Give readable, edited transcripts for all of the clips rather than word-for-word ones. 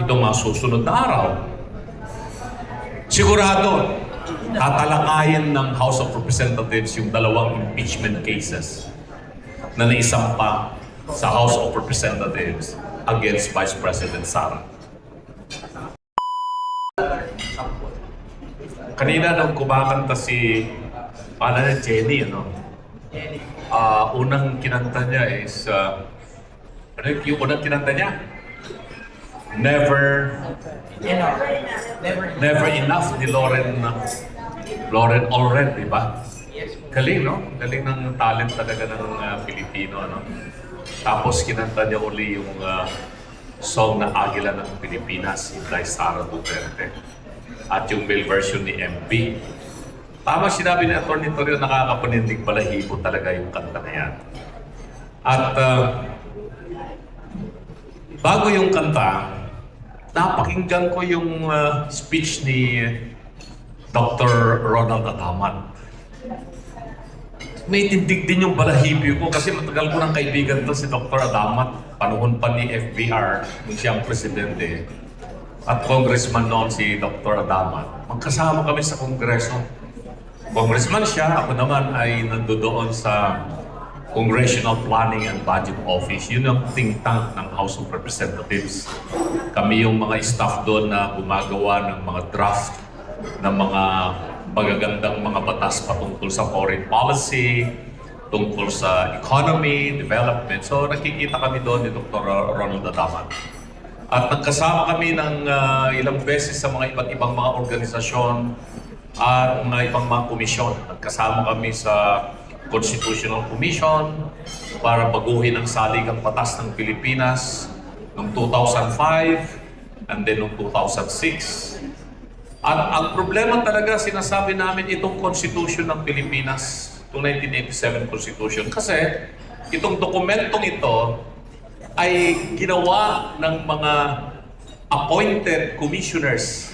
itong mga susunod na araw. Sigurado, tatalakayin ng House of Representatives yung dalawang impeachment cases na naisampa sa House of Representatives against Vice President Sara. Kanina nang kumakanta si Jenny, ano? Unang kinanta niya is, yung unang kinanta niya? Never Enough ni Lauren Alred, di ba? Galing, no? Galing ng talent talaga ng Pilipino, no? Tapos kinanta niya uli yung song na Agila ng Pilipinas, Inday Sara Duterte. At yung male version ni MP. Tama sinabi ni Atty. Torrio, nakakapanindig balahibo talaga yung kanta na yan. At bago yung kanta, napakinggan ko yung speech ni Dr. Ronald Adamat. May tindig din yung balahibo ko kasi matagal ko ng kaibigan to si Dr. Adamat. Panahon pa ni FBR, nung siyang presidente. At congressman noon si Dr. Adamat. Magkasama kami sa kongreso. Congressman siya, ako naman ay nandoon sa Congressional Planning and Budget Office. Yun ang think tank ng House of Representatives. Kami yung mga staff doon na gumagawa ng mga draft ng mga magagandang mga batas patungkol sa foreign policy, tungkol sa economy, development. So nakikita kami doon ni Dr. Ronald Adamat. At nagkasama kami ng ilang beses sa mga iba't ibang mga organisasyon at mga ibang mga komisyon. Nagkasama kami sa Constitutional Commission para baguhin ang saligang batas ng Pilipinas noong 2005 and then noong 2006. At ang problema talaga, sinasabi namin itong Constitution ng Pilipinas, itong 1987 Constitution, kasi itong dokumentong ito ay ginawa ng mga appointed commissioners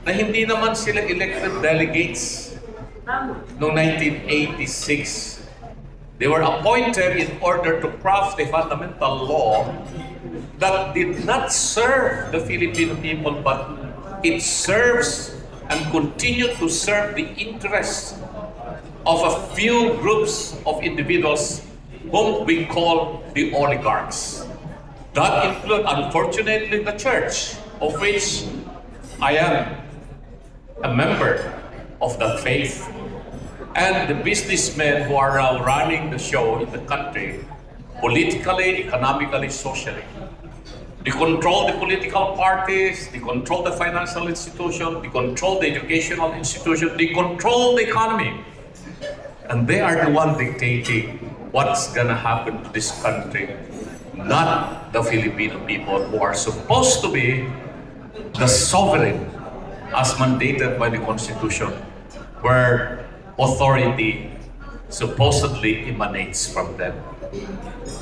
na hindi naman sila elected delegates noong 1986. They were appointed in order to craft a fundamental law that did not serve the Filipino people, but it serves and continued to serve the interests of a few groups of individuals whom we call the oligarchs. That include, unfortunately, the church, of which I am a member of that faith, and the businessmen who are now running the show in the country, politically, economically, socially. They control the political parties, they control the financial institution, they control the educational institution, they control the economy. And they are the one dictating what's gonna happen to this country, not the Filipino people who are supposed to be the sovereign as mandated by the Constitution, where authority supposedly emanates from them.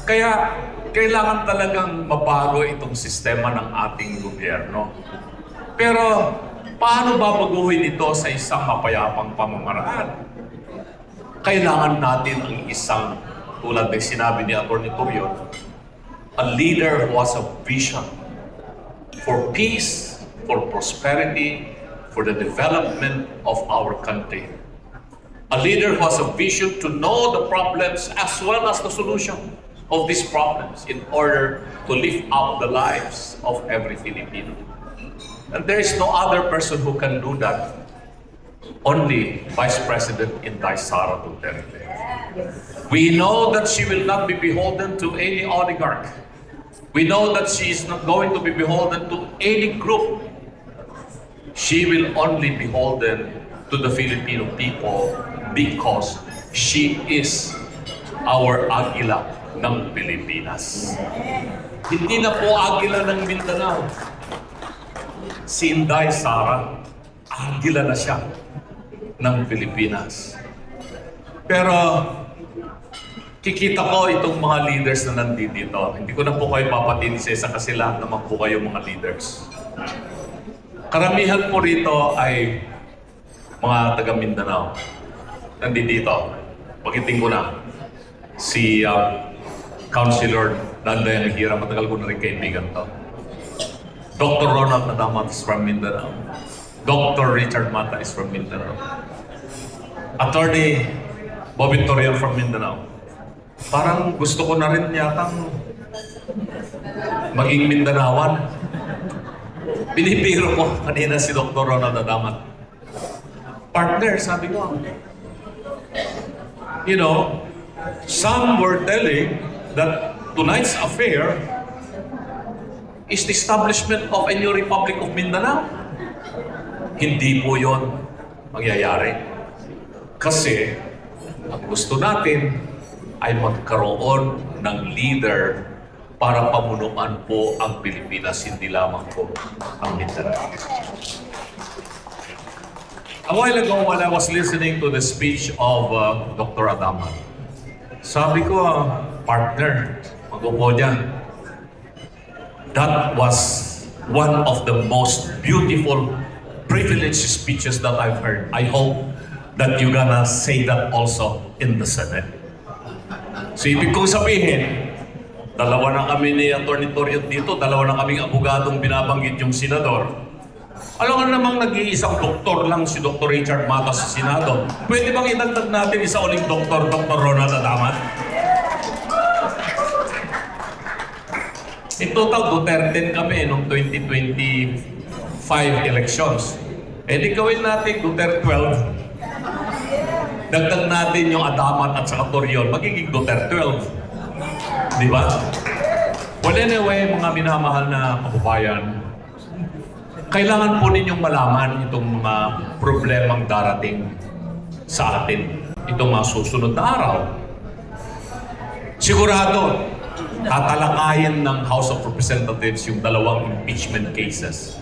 Kaya kailangan talagang mabago itong sistema ng ating gobyerno. Pero paano babaguhin ito sa isang mapayapang pamamaraan? Kailangan natin ang isang, tulad ng sinabi ni Atty. Torrio, a leader who has a vision for peace, for prosperity, for the development of our country. A leader who has a vision to know the problems as well as the solution of these problems in order to lift up the lives of every Filipino. And there is no other person who can do that. Only Vice President Inday Sara Duterte. We know that she will not be beholden to any oligarch. We know that she is not going to be beholden to any group. She will only be beholden to the Filipino people because she is our Agila ng Pilipinas. Hindi na po Agila ng Mindanao. Si Inday Sara, Agila na siya ng Pilipinas. Pero kikita ko itong mga leaders na nandito. Hindi ko na po kayo papatin sa isa kasi lahat naman po kayo mga leaders. Karamihan po rito ay mga taga Mindanao. Nandito. Pagiting ko na si Councilor Nanday Hira, matagal ko na rin kaibigan to. Dr. Ronald Adamat is from Mindanao. Dr. Richard Mata is from Mindanao. Attorney Bobby Torian from Mindanao. Parang gusto ko na rin yatang maging Mindanawan. Pinipiro ko kanina si Dr. Ronald Adamat. Partner, sabi ko, you know, some were telling that tonight's affair is the establishment of a new Republic of Mindanao. Hindi po yon mangyayari. Kasi, ang gusto natin ay magkaroon ng leader para pamunuan po ang Pilipinas, hindi lamang po ang Mindanao. A while ago, while I was listening to the speech of Dr. Adamat, sabi ko, partner, mag-upo dyan. That was one of the most beautiful, privileged speeches that I've heard. I hope that you're gonna say that also in the Senate. So ibig kong sabihin, dalawa na kami ni Atty. Torian dito, dalawa na kaming abogadong binabanggit yung senador. Alam nga namang nag-iisang doktor lang si Dr. Richard Mata sa Senado. Pwede bang idagdag natin isa uling doktor, Dr. Ronald Adamat? In total, Duterte kami noong 2025 elections. Eh di gawin natin Duterte 12. Dagdag natin yung Adamat at saka Torion, magiging Duterte 12. Di ba? Well anyway, mga minamahal na kababayan, kailangan po ninyong malaman itong mga problemang darating sa atin. Itong mga susunod na araw. Sigurado, tatalakayin ng House of Representatives yung dalawang impeachment cases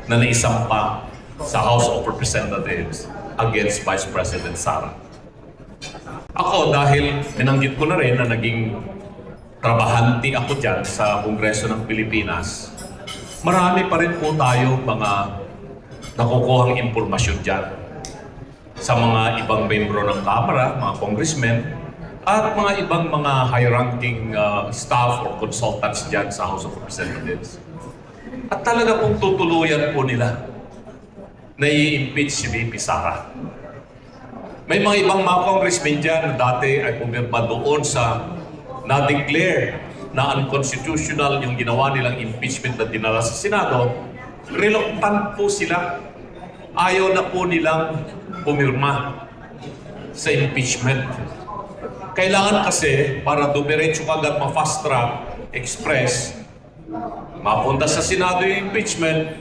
na naisampa sa House of Representatives against Vice President Sara. Ako, dahil binanggit ko na rin na naging trabahante ako dyan sa Kongreso ng Pilipinas, marami pa rin po tayo mga nakukuhang impormasyon dyan sa mga ibang membro ng Kamara, mga congressmen, at mga ibang mga high-ranking staff or consultants dyan sa House of Representatives. At talaga pong tutuluyan po nila na i-impeach si VP Sara. May mga ibang mga congressmen dyan na dati ay pumirma doon sa na-declare na unconstitutional yung ginawa nilang impeachment na dinala sa Senado. Reluctant po sila. Ayaw na po nilang pumirma sa impeachment. Kailangan kasi, para dumiretso kagad ma-fast track, express, mapunta sa Senado yung impeachment,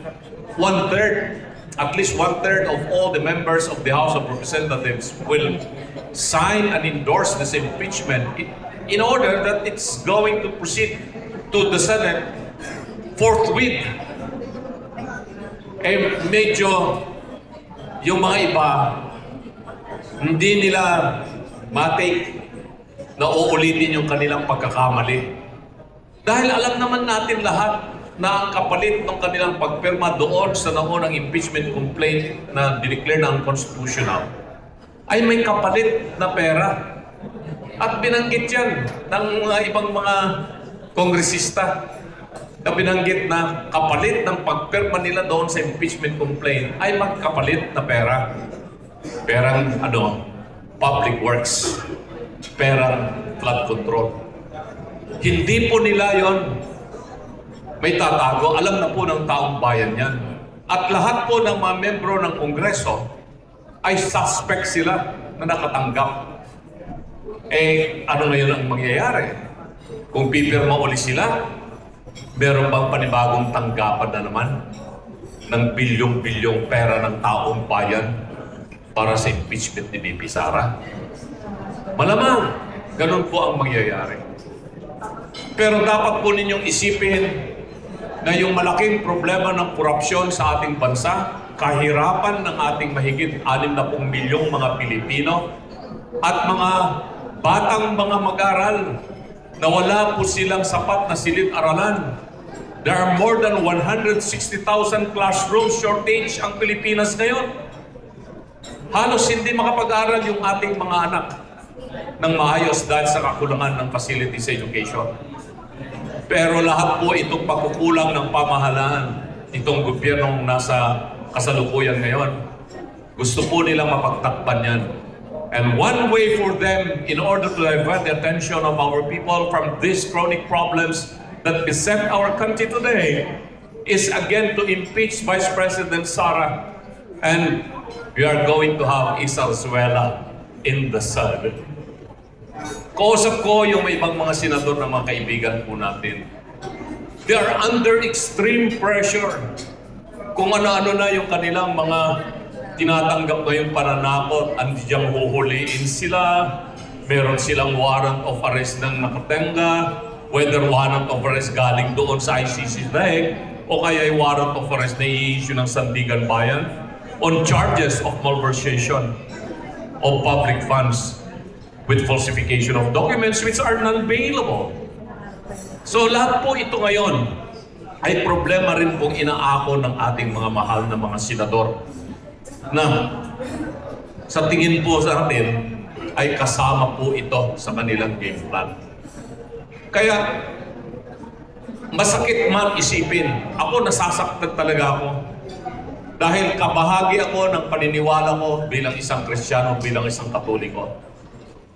at least one-third of all the members of the House of Representatives will sign and endorse this impeachment in order that it's going to proceed to the Senate forthwith. Eh, medyo yung mga iba, hindi nila matake na uulitin yung kanilang pagkakamali. Dahil alam naman natin lahat na ang kapalit ng kanilang pagpirma doon sa naunang impeachment complaint na dineclare na unconstitutional ay may kapalit na pera. At binanggit yan ng mga ibang mga kongresista na binanggit na kapalit ng pagpirma nila doon sa impeachment complaint ay magkapalit na pera. Perang public works. Perang flood control. Hindi po nila yon may tatago. Alam na po ng taong bayan yan. At lahat po ng mga membro ng Kongreso ay suspect sila na nakatanggap. Eh, ano ngayon ang mangyayari? Kung pipirma uli sila, meron bang panibagong tanggapan na naman ng bilyong-bilyong pera ng taong bayan para sa impeachment ni VP Sara? Malamang, ganun po ang mangyayari. Pero dapat po ninyong isipin na yung malaking problema ng korupsyon sa ating bansa, kahirapan ng ating mahigit 60 milyong mga Pilipino at mga batang mga mag-aral na wala po silang sapat na silid-aralan. There are more than 160,000 classroom shortage ang Pilipinas ngayon. Halos hindi makapag-aral yung ating mga anak ng maayos dahil sa kakulangan ng facility sa education. Pero lahat po itong pagkukulang ng pamahalaan, itong gobyernong nasa kasalukuyan ngayon, gusto po nilang mapagtakpan yan. And one way for them, in order to divert the attention of our people from these chronic problems that beset our country today, is again to impeach Vice President Sara. And we are going to have Isa Arzuela in the Senate. Kausap ko yung may ibang mga senador na mga kaibigan po natin. They are under extreme pressure. Kung ano-ano na yung kanilang mga tinatanggap ngayong pananakot, andiyan huhuliin sila, meron silang warrant of arrest ng nakatenga, whether warrant of arrest galing doon sa ICC dahil o kaya ay warrant of arrest na i-issue ng Sandigan Bayan on charges of malversation of public funds with falsification of documents which are non-bailable. So lahat po ito ngayon ay problema rin pong inaako ng ating mga mahal na mga senador na sa tingin po sa atin ay kasama po ito sa kanilang game plan. Kaya masakit man isipin, ako nasasaktan talaga ako dahil kabahagi ako ng paniniwala ko bilang isang Kristiyano, bilang isang Katoliko.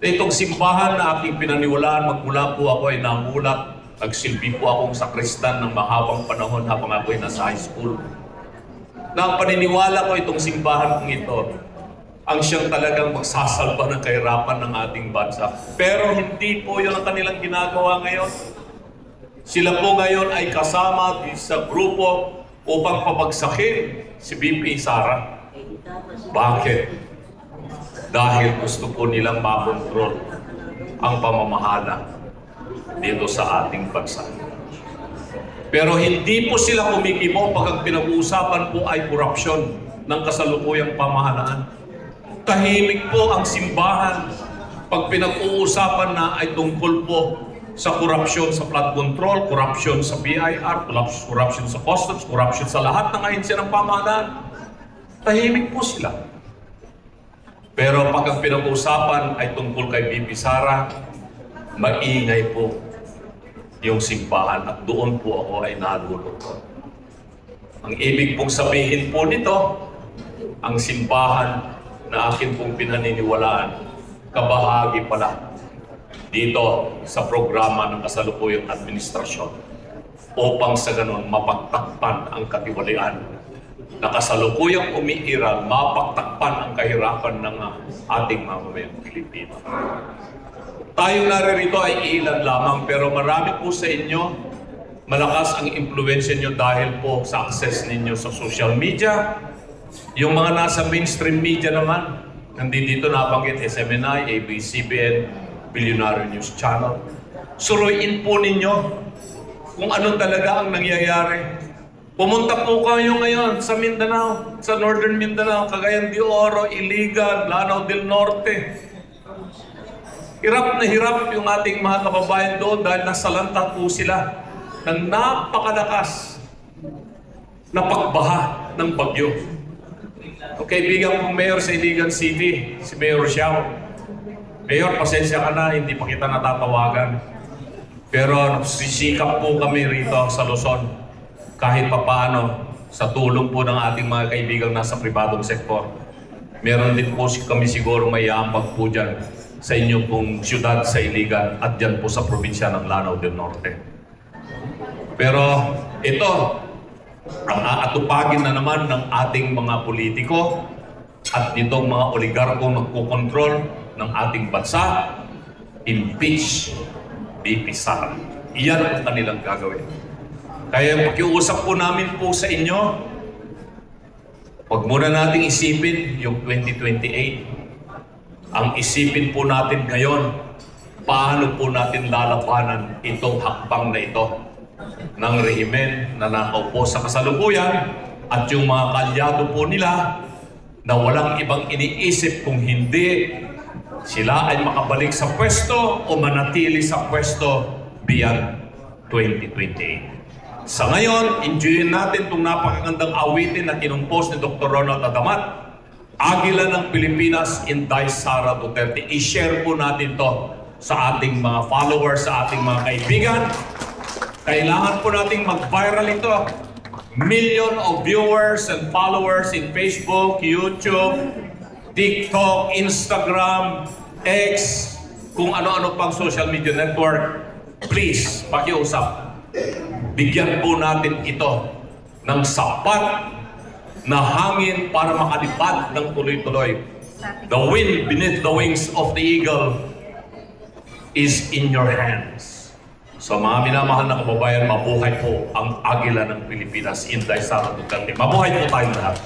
Itong simbahan na aking pinaniwalaan, magmula po ako ay namulat, nagsilbi po akong sakristan ng mahabang panahon habang ako ay nasa high school. Na ang paniniwala ko itong simbahan kong ito, ang siyang talagang magsasalba ng kahirapan ng ating bansa. Pero hindi po yun ang kanilang ginagawa ngayon. Sila po ngayon ay kasama sa grupo upang pabagsakin si VP Sara. Bakit? Dahil gusto po nilang makontrol ang pamamahala dito sa ating bansa. Pero hindi po sila kumikibo pag ang pinag-uusapan po ay korupsyon ng kasalukuyang pamahalaan. Tahimik po ang simbahan pag pinag-uusapan na ay tungkol po sa korupsyon sa flood control, korupsyon sa BIR, korupsyon sa customs, korupsyon sa lahat ng ahensya ng pamahalaan. Tahimik po sila. Pero pag ang pinag-uusapan ay tungkol kay VP Sara, maingay po yung simbahan at doon po ako ay nalulungkot. Ang ibig pong sabihin po nito, ang simbahan na akin pong pinaniniwalaan, kabahagi pala dito sa programa ng kasalukuyang administrasyon upang sa ganun mapagtakpan ang katiwalian na kasalukuyang umiiral, mapagtakpan ang kahirapan ng ating mamamayang Pilipino. Tayong naririto ay ilan lamang pero marami po sa inyo, malakas ang impluensya nyo dahil po sa access ninyo sa social media. Yung mga nasa mainstream media naman, nandito nabanggit SMNI, ABS-CBN, Billionaire News Channel. Suruin po ninyo kung ano talaga ang nangyayari. Pumunta po kayo ngayon sa Mindanao, sa Northern Mindanao, Cagayan de Oro, Iligan, Lanao del Norte. Hirap na hirap yung ating mga kababayan doon dahil nasalanta po sila ng napakalakas na pagbaha ng bagyo. Ang kaibigan kong mayor sa Iligan City, si Mayor Xiao. Mayor, pasensya ka na, hindi pa kita natatawagan. Pero sisikap po kami rito sa Luzon. Kahit papaano, sa tulong po ng ating mga kaibigang nasa pribadong sektor. Meron din po kami siguro may ambag po dyan sa inyong pong syudad sa Iligan at dyan po sa probinsya ng Lanao del Norte. Pero ito, ang aatupagin na naman ng ating mga politiko at itong mga oligarko magkukontrol ng ating bansa, impeach VP Sara. Iyan ang kanilang gagawin. Kaya yung pakiusap po namin po sa inyo, huwag muna nating isipin yung 2028. Ang isipin po natin ngayon, paano po natin lalabanan itong hakbang na ito ng rehimen na nakaupo sa kasalukuyan at yung mga kalyado po nila na walang ibang iniisip kung hindi sila ay makabalik sa pwesto o manatili sa pwesto beyond 2028. Sa ngayon, enjoyin natin itong napakagandang awitin na kinumpos ni Dr. Ronald Adamat, Agila ng Pilipinas, Inday Sara Duterte. I-share po natin to sa ating mga followers, sa ating mga kaibigan, Kailangan po nating mag-viral ito. Million of viewers and followers in Facebook, YouTube, TikTok, Instagram, X, kung ano-ano pang social media network. Please, pakiusap. Bigyan po natin ito ng sapat na hangin para makalipad ng tuloy-tuloy. The wind beneath the wings of the eagle is in your hands. So mga minamahal na kababayan, mabuhay po ang agila ng Pilipinas. Inday Sara Duterte. Mabuhay po tayong lahat.